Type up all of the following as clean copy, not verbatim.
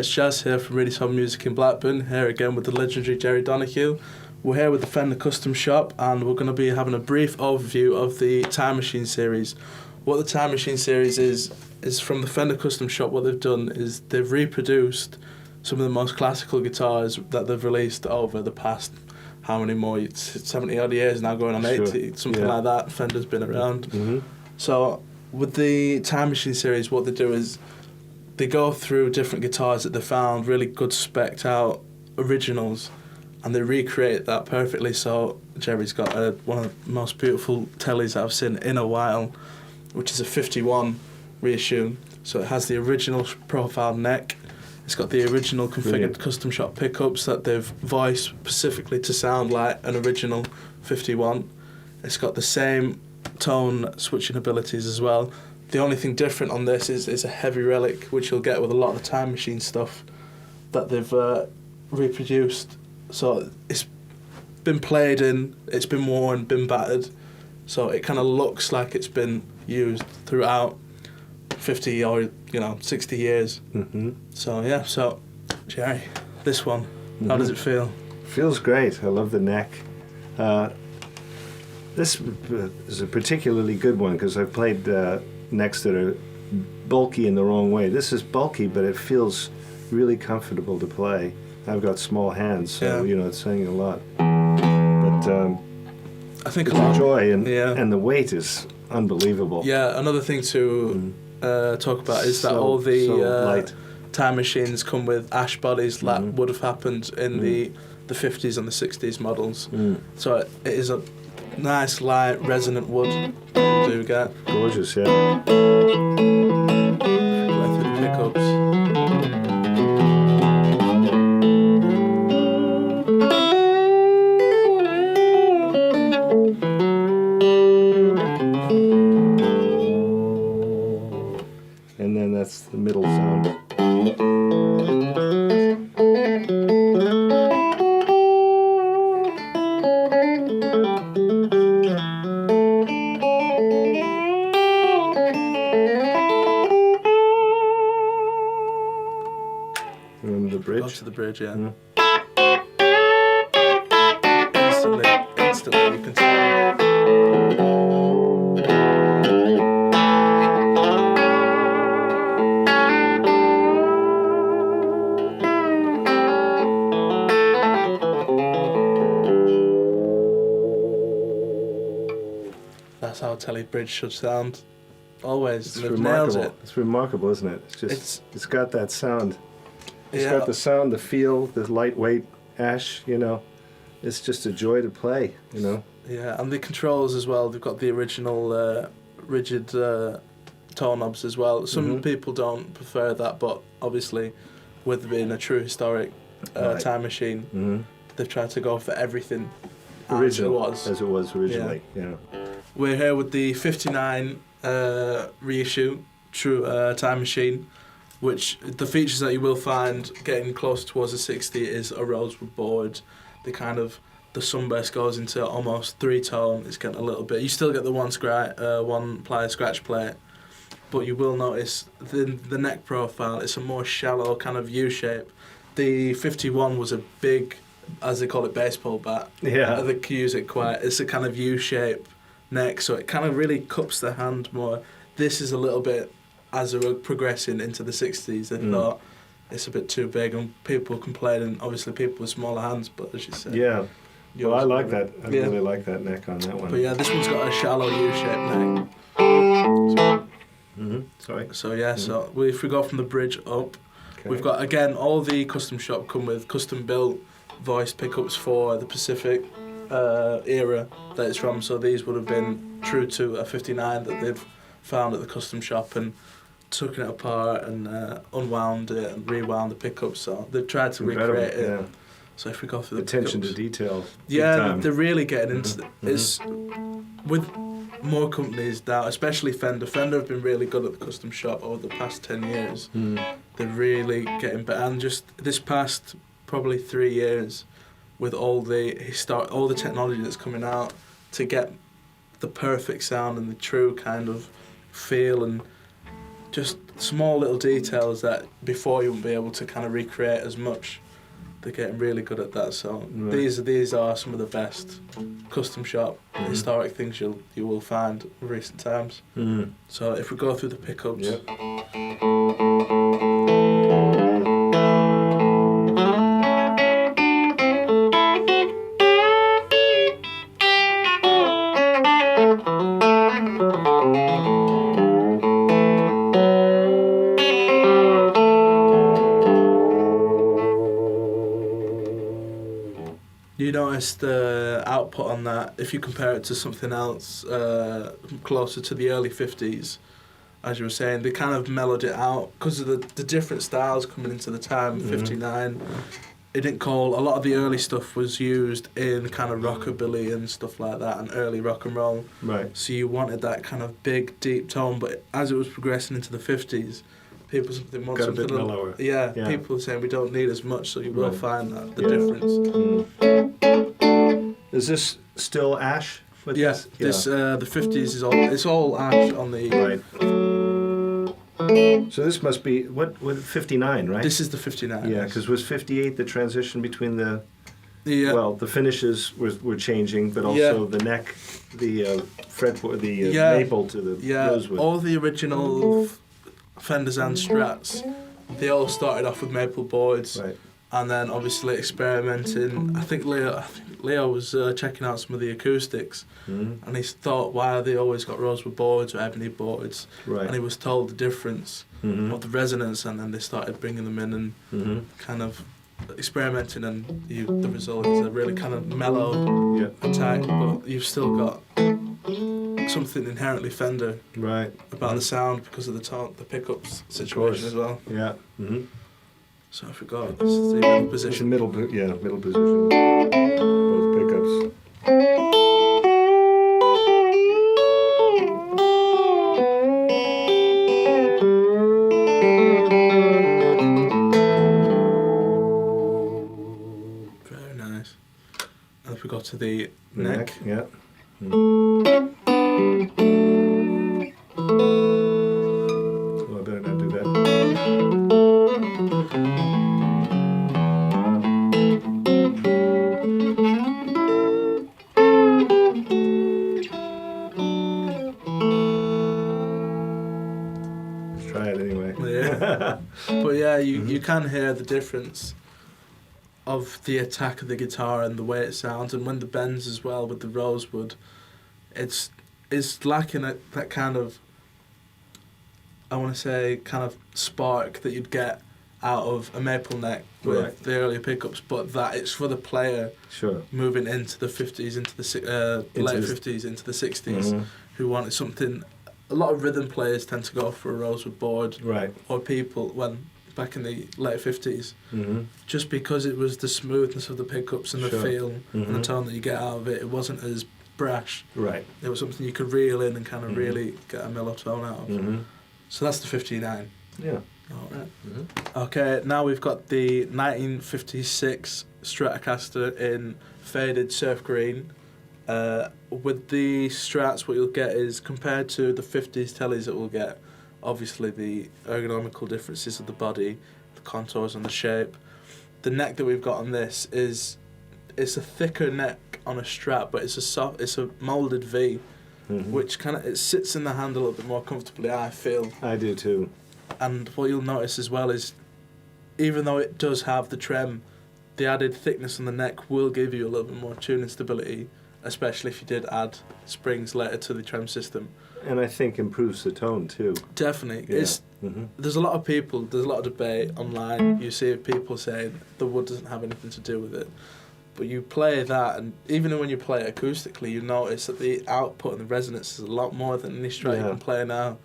it's Jazz here from Reidys Home Music in Blackburn, here again with the legendary Jerry Donahue. We're here with the Fender Custom Shop and we're going to be having a brief overview of the Time Machine series. What the Time Machine series is from the Fender Custom Shop. What they've done is they've reproduced some of the most classical guitars that they've released over the past, how many more, 70 odd years now, going on 80, something like that. Fender's been around. So with the Time Machine series, what they do is they go through different guitars that they found, really good spec'd out originals, and they recreate that perfectly. So Jerry's got one of the most beautiful tellies I've seen in a while, which is a 51 reissue. So it has the original profile neck. It's got the original configured custom shop pickups that they've voiced specifically to sound like an original 51. It's got the same tone switching abilities as well. The only thing different on this is a heavy relic, which you'll get with a lot of the Time Machine stuff that they've reproduced. So it's been played in, it's been worn, been battered, so it kind of looks like it's been used throughout 50 or 60 years. So yeah, so Jerry, this one, how does it feel? Feels great. I love the neck. This is a particularly good one because I've played necks that are bulky in the wrong way. This is bulky, but it feels really comfortable to play. I've got small hands, so it's saying a lot. But I think it's a joy, and the weight is unbelievable. Yeah, another thing to talk about is that all the Time Machines come with ash bodies that would have happened in the 50s and the 60s models. So it is a nice, light, resonant wood that you do get. Gorgeous, yeah. Go through the pickups. And then that's the middle sound. Remember the bridge? Go to the bridge, yeah. Instantly you can tell. That's how a telly bridge should sound. Always. It's remarkable. nailed it. It's remarkable, isn't it? It's got that sound. It's got the sound, the feel, the lightweight ash, It's just a joy to play, Yeah, and the controls as well. They've got the original rigid toe knobs as well. Some people don't prefer that, but obviously, with being a true historic Time Machine, they've tried to go for everything original as it was originally. Yeah. We're here with the 59 reissue True Time Machine, which the features that you will find getting close towards the 60 is a rosewood board. The sunburst goes into almost 3-tone. It's getting a little bit. You still get the one ply scratch plate, but you will notice the neck profile. It's a more shallow kind of U shape. The 51 was a big, as they call it, baseball bat. Yeah. They can use it quite. It's a kind of U shape neck, so it kind of really cups the hand more. This is a little bit, as they were progressing into the 60s, they thought it's a bit too big, and people complaining, obviously people with smaller hands, but as you said. Yeah. Well, I like that. I really like that neck on that one. But yeah, this one's got a shallow U-shaped neck. Sorry. So yeah, so if we go from the bridge up, we've got, again, all the custom shop come with custom built voiced pickups for the Pacific era that it's from. So these would have been true to a 59 that they've found at the custom shop and taken it apart and unwound it and rewound the pickups. So they've tried to recreate it. Yeah. So if we go through the attention pickups, to detail. yeah, they're really getting into it's with more companies now, especially Fender. Fender have been really good at the custom shop over the past 10 years. They're really getting better, and just this past probably 3 years, with all the technology that's coming out to get the perfect sound and the true kind of feel and just small little details that before you wouldn't be able to kind of recreate as much. They're getting really good at that. So these are some of the best custom shop historic things you will find in recent times. So if we go through the pickups. You notice the output on that, if you compare it to something else closer to the early 50s, as you were saying, they kind of mellowed it out because of the different styles coming into the time, 59. It didn't call, a lot of the early stuff was used in kind of rockabilly and stuff like that, and early rock and roll. Right. So you wanted that kind of big, deep tone, but as it was progressing into the 50s, people want got something a bit mellower. Yeah, people were saying we don't need as much, so you will find that the difference. Is this still ash? Yes, this the 50s is all ash on the. Right. So this must be what 59, right? This is the 59. Yeah, because was 58 the transition between the. Yeah. Well, the finishes were changing, but also the neck, the fretboard, the maple to the rosewood. All the original Fenders and Strats, they all started off with maple boards, right. And then obviously experimenting. I think Leo was checking out some of the acoustics, and he thought, why are they always got rosewood boards or ebony boards? Right. And he was told the difference of the resonance, and then they started bringing them in and kind of experimenting, and the result is a really kind of mellow attack, but you've still got something inherently Fender about the sound because of the tone, the pickups situation as well. Yeah. So I forgot. This is the middle position. Middle position. Both pickups. Very nice. And if we go to the neck. Yeah. Oh, I better not do that. But yeah, you can hear the difference of the attack of the guitar and the way it sounds, and when the bends as well with the rosewood, it's lacking that kind of, I want to say, kind of spark that you'd get out of a maple neck with the earlier pickups, but that it's for the player moving into the 50s, into the late 50s, into the 60s, who wanted something. A lot of rhythm players tend to go for a rosewood board, or people when back in the late 50s, just because it was the smoothness of the pickups and the feel and the tone that you get out of it. It wasn't as brash. Right. It was something you could reel in and kind of really get a mellow tone out of. So that's the 59. Yeah. All right. Okay, now we've got the 1956 Stratocaster in faded surf green. With the Strats, what you'll get is, compared to the 50s tellies that we'll get, obviously the ergonomical differences of the body, the contours and the shape. The neck that we've got on this it's a thicker neck on a Strat, but it's a moulded V, which it sits in the hand a little bit more comfortably, I feel. I do too. And what you'll notice as well is, even though it does have the trem, the added thickness on the neck will give you a little bit more tuning stability, especially if you did add springs later to the trem system. And I think improves the tone too. Definitely. Yeah. There's a lot of debate online. You see people saying the wood doesn't have anything to do with it. But you play that, and even when you play it acoustically, you notice that the output and the resonance is a lot more than any Strat you can play now.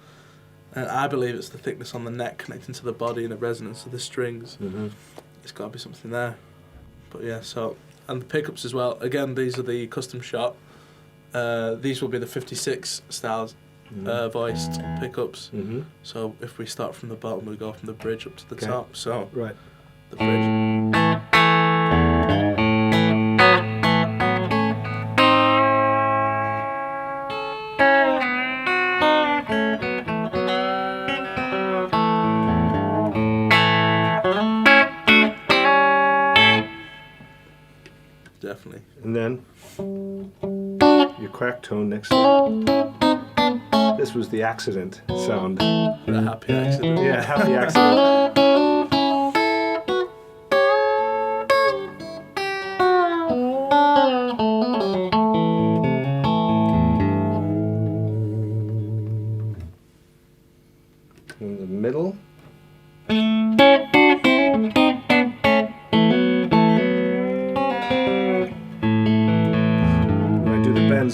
And I believe it's the thickness on the neck connecting to the body and the resonance of the strings. It's got to be something there. But yeah, and the pickups as well. Again, these are the custom shop. These will be the 56 styles voiced pickups. So if we start from the bottom, we go from the bridge up to the top. So the bridge. definitely. And then your crack tone next to it. This was the accident sound. The happy accident. Yeah, happy accident. In the middle.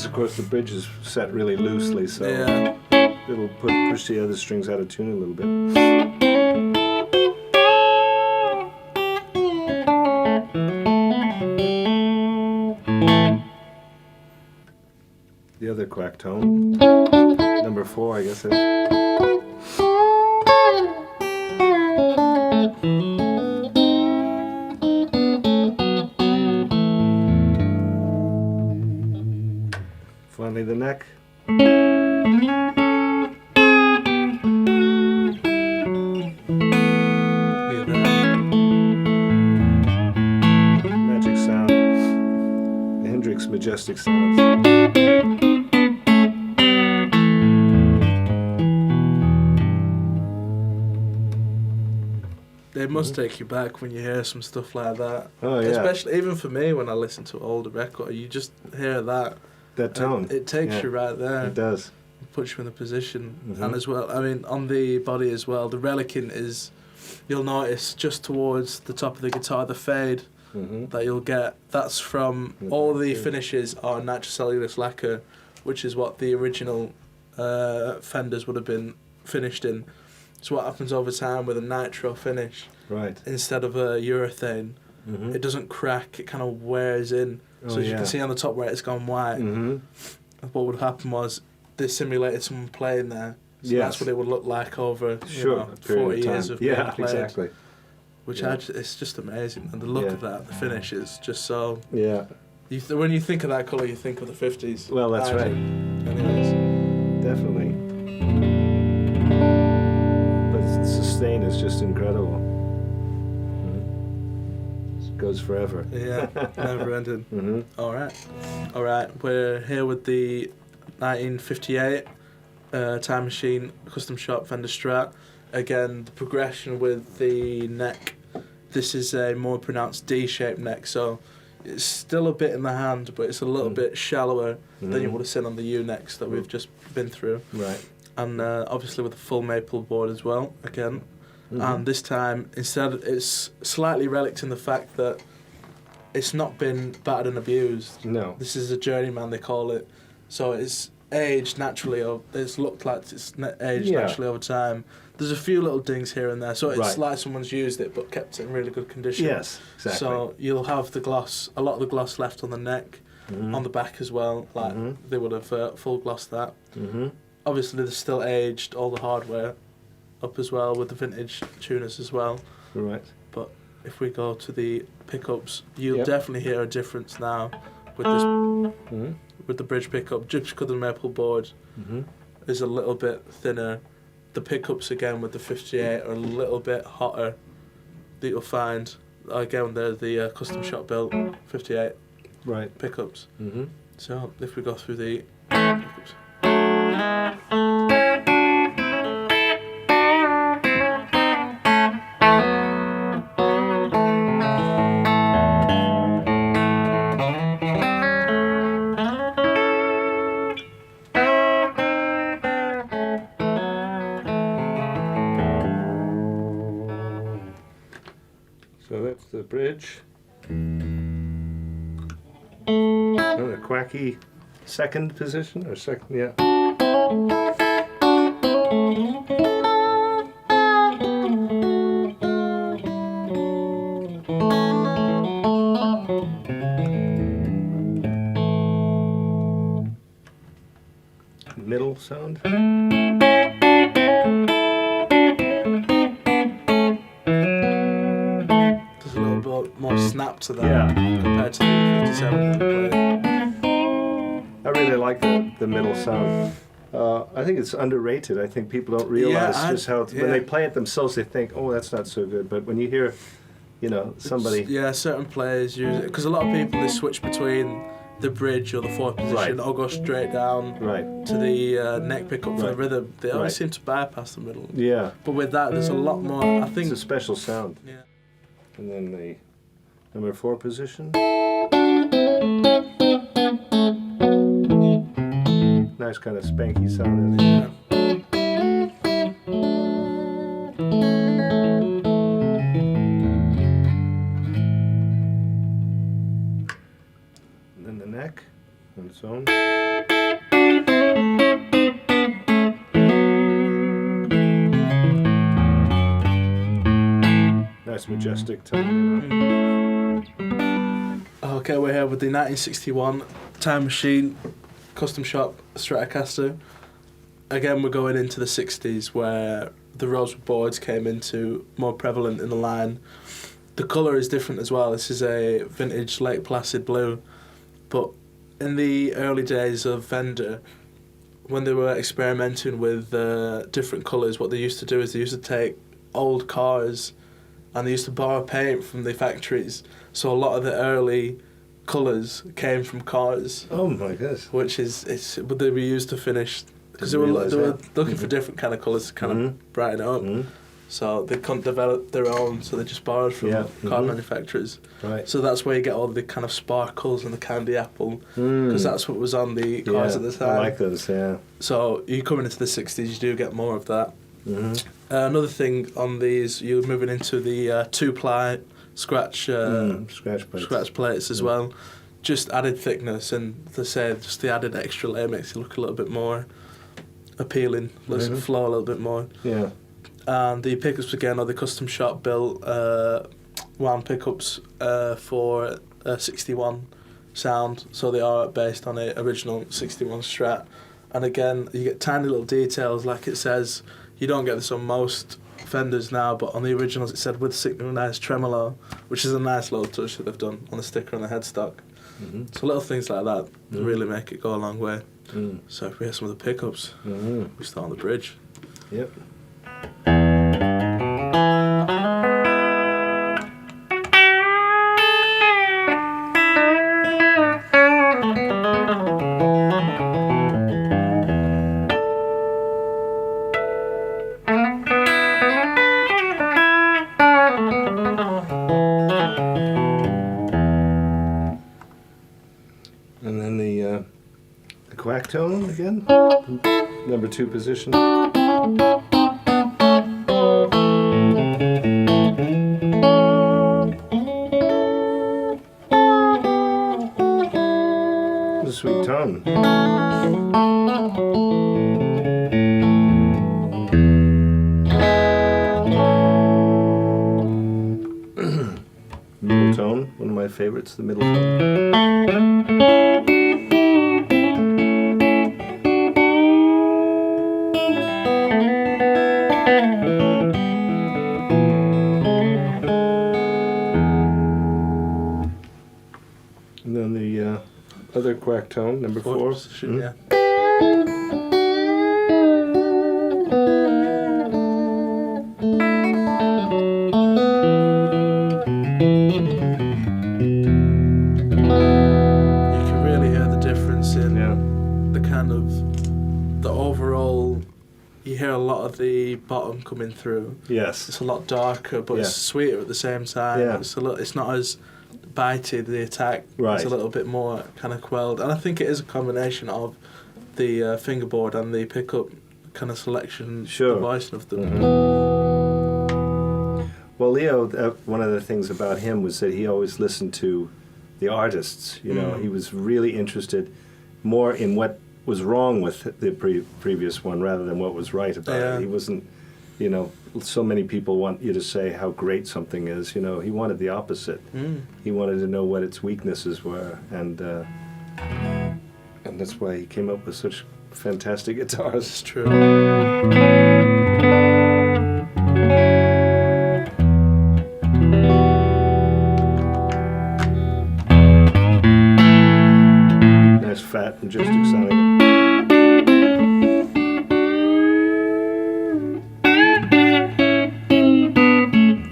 Of course, the bridge is set really loosely, so Yeah. it'll push the other strings out of tune a little bit. The other quack tone, number 4, I guess it is. Finally, the neck. Magic sound. The Hendrix majestic sounds. They must take you back when you hear some stuff like that. Oh yeah. Especially even for me when I listen to older record, you just hear that. That tone. It takes you right there. It does. It puts you in the position. Mm-hmm. And as well, I mean, on the body as well, the relicing is, you'll notice just towards the top of the guitar, the fade that you'll get, that's from all the finishes are nitrocellulose lacquer, which is what the original Fenders would have been finished in. So what happens over time with a nitro finish, right, instead of a urethane, it doesn't crack, it kind of wears in. So as you can see on the top where it's gone white, what would happen was they simulated someone playing there. So that's what it would look like over 40 years of being played. Exactly. Which it's just amazing. And the look of that, the finish is just so... Yeah. When you think of that colour, you think of the 50s. Well, that's right. Anyways. Definitely. But sustain is just incredible. It goes forever. Yeah, never ending. All right. We're here with the 1958 Time Machine Custom Shop Fender Strat. Again, the progression with the neck. This is a more pronounced D-shaped neck, so it's still a bit in the hand, but it's a little bit shallower than you would have seen on the U-necks that we've just been through. Right. And obviously with a full maple board as well, again. And this time, instead, it's slightly relics in the fact that it's not been battered and abused. No. This is a journeyman, they call it. So it's aged naturally, it's looked like it's aged naturally over time. There's a few little dings here and there, so it's like someone's used it but kept it in really good condition. Yes, exactly. So you'll have the gloss, a lot of the gloss left on the neck, on the back as well, like they would have full glossed that. Obviously they're still aged, all the hardware up as well with the vintage tuners as well. Right. But if we go to the pickups, you'll definitely hear a difference now with this, with the bridge pickup. Just because the maple board is a little bit thinner, the pickups again with the 58 are a little bit hotter that you'll find. Again, they're the custom shop built 58 pickups. So if we go through the pickups. So that's the bridge. A quacky second position or second, middle sound. More snap to that compared to the 57 that we played. I really like the middle sound. I think it's underrated. I think people don't realize just how when they play it themselves they think, oh, that's not so good. But when you hear you know, somebody. Yeah, certain players use it because a lot of people they switch between the bridge or the fourth position or go straight down to the neck pickup for the rhythm. They always seem to bypass the middle. Yeah. But with that, there's a lot more. I think it's a special sound. Yeah. And then the number 4 position. Nice kind of spanky sound in there. And then the neck on its own. Nice majestic tone. Okay, we're here with the 1961 Time Machine Custom Shop Stratocaster. Again, we're going into the 60s where the rosewood boards came into more prevalent in the line. The colour is different as well. This is a vintage Lake Placid blue. But in the early days of Fender, when they were experimenting with different colours, what they used to do is they used to take old cars and they used to borrow paint from the factories. So a lot of the early colours came from cars. Oh my goodness! Which but they were used to finish because they were looking for different kind of colours to kind of brighten it up. So they couldn't develop their own, so they just borrowed from car manufacturers. Right. So that's where you get all the kind of sparkles and the candy apple, because that's what was on the cars at the time. I like those. Yeah. So you coming into the 60s, you do get more of that. Another thing on these, you're moving into the 2-ply scratch plates as well. Just added thickness, and to say just the added extra layer makes it look a little bit more appealing, lets it flow a little bit more. Yeah. And the pickups again are the custom shop built wound pickups for a 61 sound, so they are based on a original 61 Strat. And again, you get tiny little details, like it says. You don't get this on most Fenders now, but on the originals it said with synchronized tremolo, which is a nice little touch that they've done on the sticker on the headstock. So little things like that really make it go a long way. So if we hear some of the pickups, we start on the bridge. Yep. And then the quack tone again, number 2 position. It's a sweet tone. Middle tone, one of my favorites, the middle tone. And then the other quack tone, number 4. Yeah. You can really hear the difference in the kind of the overall. You hear a lot of the bottom coming through. Yes. It's a lot darker, but it's sweeter at the same time. Yeah. It's not as bitey, the attack. Right. It's a little bit more kind of quelled. And I think it is a combination of the fingerboard and the pickup kind of selection, the voicing of them. Well, Leo, one of the things about him was that he always listened to the artists. You know, he was really interested more in what was wrong with the previous one rather than what was right about it. He wasn't, you know, so many people want you to say how great something is. You know, he wanted the opposite. He wanted to know what its weaknesses were, and that's why he came up with such fantastic guitars. It's true. Nice fat, majestic sounding.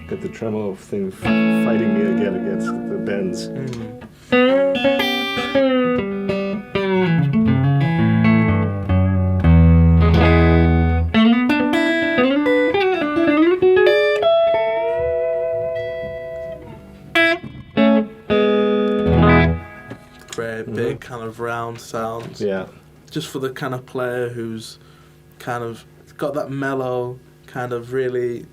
Got the tremolo Oh, thing fighting me again against the bends. Great, big kind of round sounds. Yeah. Just for the kind of player who's kind of got that mellow, kind of really,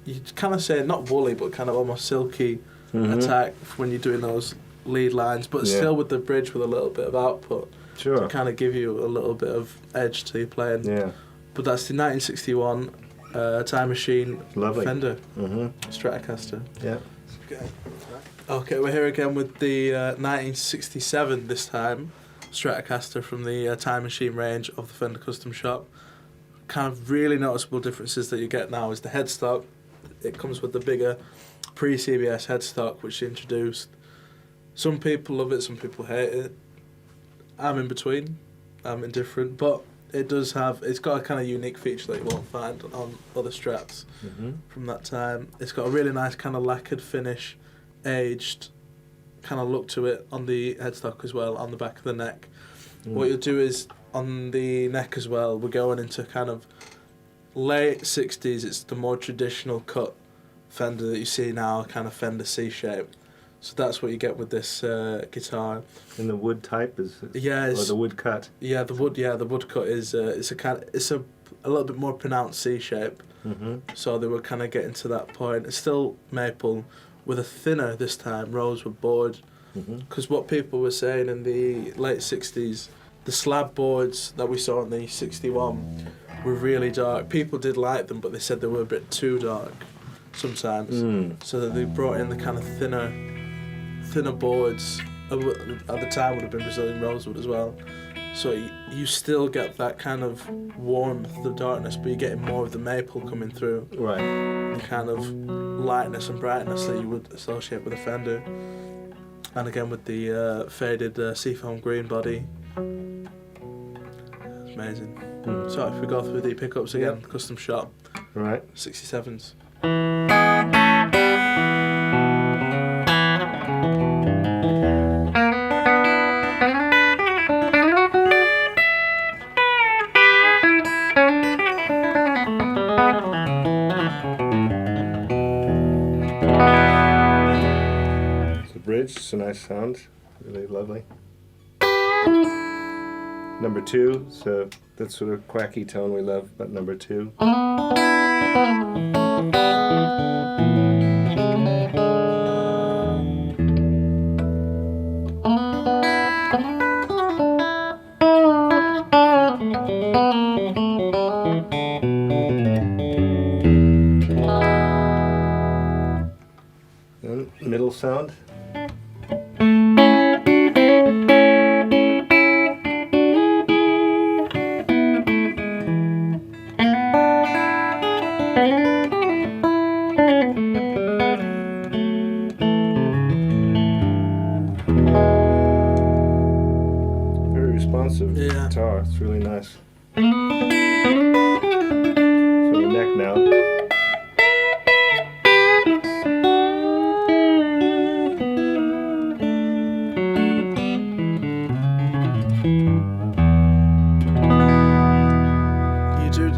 you kind of say not woolly, but kind of almost silky attack when you're doing those lead lines, but still with the bridge with a little bit of output to kind of give you a little bit of edge to your playing. Yeah. But that's the 1961 Time Machine Fender Stratocaster. Yeah. Okay, we're here again with the 1967 this time Stratocaster from the Time Machine range of the Fender Custom Shop. Kind of really noticeable differences that you get now is the headstock. It comes with the bigger pre-CBS headstock which they introduced. Some people love it, some people hate it. I'm in between. I'm indifferent, but it's got a kind of unique feature that you won't find on other Strats from that time. It's got a really nice kind of lacquered finish, aged kind of look to it on the headstock as well, on the back of the neck. What you'll do is on the neck as well, we're going into kind of late 60s. It's the more traditional cut Fender that you see now, kind of Fender C-shape. So that's what you get with this guitar. And the wood type is or the wood cut. Yeah, the wood cut is it's a little bit more pronounced C-shape. So they were kind of getting to that point. It's still maple with a thinner this time rosewood board. Because what people were saying in the late 60s, the slab boards that we saw in the 61 were really dark. People did like them, but they said they were a bit too dark sometimes. So they brought in the kind of thinner boards. At the time would have been Brazilian rosewood as well. So you still get that kind of warmth, the darkness, but you're getting more of the maple coming through. Right. The kind of lightness and brightness that you would associate with a Fender. And again with the faded seafoam green body. It's amazing. So if we go through the pickups again, custom shop. Right. 67s. Bridge, it's a nice sound, really lovely. Number 2, so that sort of quacky tone we love, but number 2. And middle sound. Responsive guitar, it's really nice. So the neck now.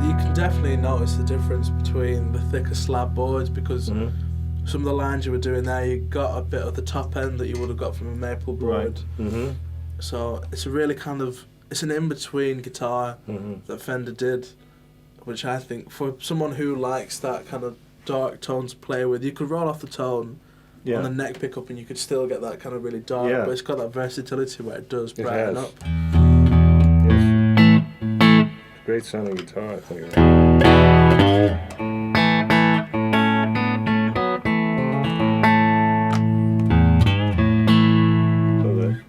You can definitely notice the difference between the thicker slab boards because some of the lines you were doing there, you got a bit of the top end that you would have got from a maple board. Right. So it's a really kind of, it's an in-between guitar that Fender did, which I think for someone who likes that kind of dark tone to play with, you could roll off the tone on the neck pickup and you could still get that kind of really dark, but it's got that versatility where it does brighten up. Yes. Great sounding guitar, I think.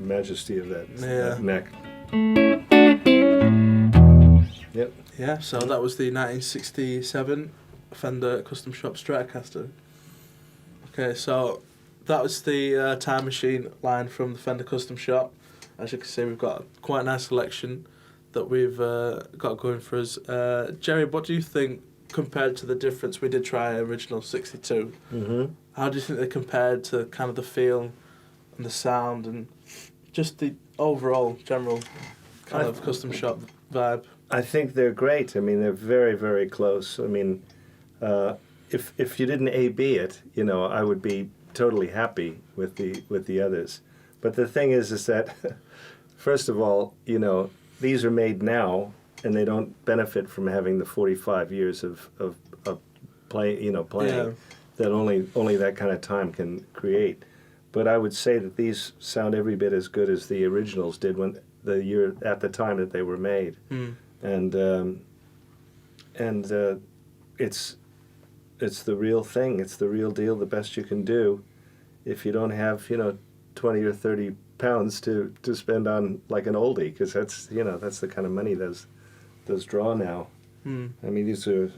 Majesty of that neck. Yep. Yeah, so that was the 1967 Fender Custom Shop Stratocaster. Okay, so that was the Time Machine line from the Fender Custom Shop. As you can see, we've got quite a nice selection that we've got going for us. Jerry, what do you think compared to the difference, we did try original 62. Mm-hmm. How do you think they compared to kind of the feel and the sound and just the overall general kind of custom shop vibe? I think they're great. I mean, they're very, very close. I mean, if you didn't A/B it, you know, I would be totally happy with the others. But the thing is that, first of all, you know, these are made now, and they don't benefit from having the 45 years of playing Yeah. that only that kind of time can create. But I would say that these sound every bit as good as the originals did when at the time that they were made. Mm. And it's the real thing. It's the real deal. The best you can do. If you don't have 20 or 30 pounds to spend on like an oldie, because that's the kind of money those draw now. Mm. I mean, these are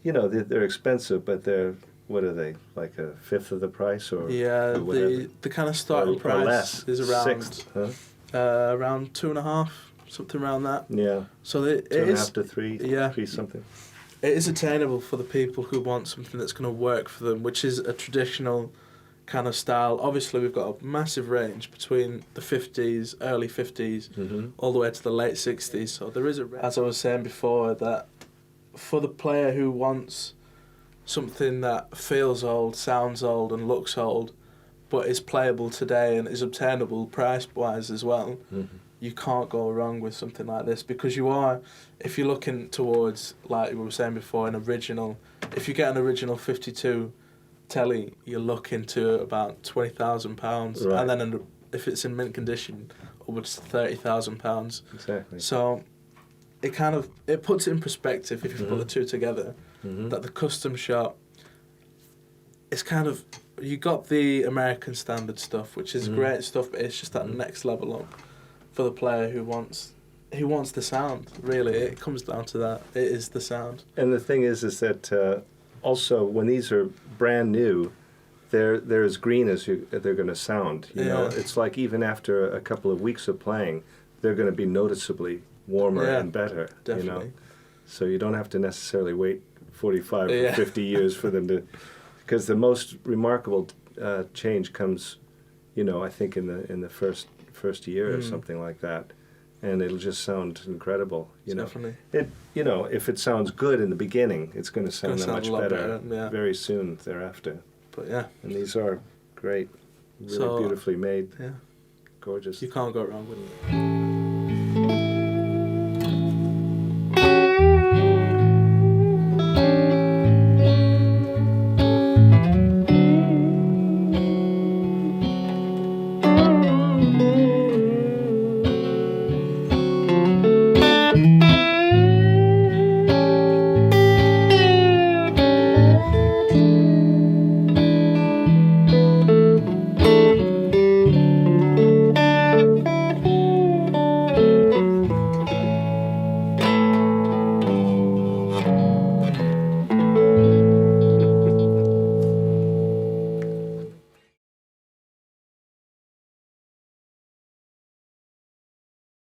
they're expensive, but they're, what are they, like a fifth of the price or Yeah, or whatever? the kind of starting Or price less. is around Sixth, huh? around 2.5, something around that. Yeah, So it 2.5 is to 3, yeah. 3 something. It is attainable for the people who want something that's going to work for them, which is a traditional kind of style. Obviously, we've got a massive range between the 50s, early 50s, Mm-hmm. all the way to the late 60s. So there is a range. As I was saying before, that for the player who wants something that feels old, sounds old, and looks old, but is playable today and is obtainable price-wise as well, Mm-hmm. you can't go wrong with something like this, because you are, if you're looking towards, like we were saying before, an original, if you get an original 52 telly, you're looking to about £20,000, Right. and then if it's in mint condition, upwards to £30,000. Exactly. So it puts it in perspective if you put the two together, Mm-hmm. that the custom shop, it's kind of, you got the American standard stuff, which is Mhm. great stuff, but it's just that next level up for the player who wants the sound. Really, it comes down to that. It is the sound. And the thing is that also when these are brand new, they're as green as they're going to sound. You know, Yeah. it's like even after a couple of weeks of playing, they're going to be noticeably warmer Yeah, and better. Definitely. You know, so you don't have to necessarily wait 45 Yeah. or 50 years for them to, because the most remarkable change comes, I think in the first year or something like that, and it'll just sound incredible. Definitely. If it sounds good in the beginning, it's going to sound that sound much a lot better, better, yeah. very soon thereafter. But yeah, And these are great, really So, beautifully made, yeah, gorgeous. you can't go wrong with it.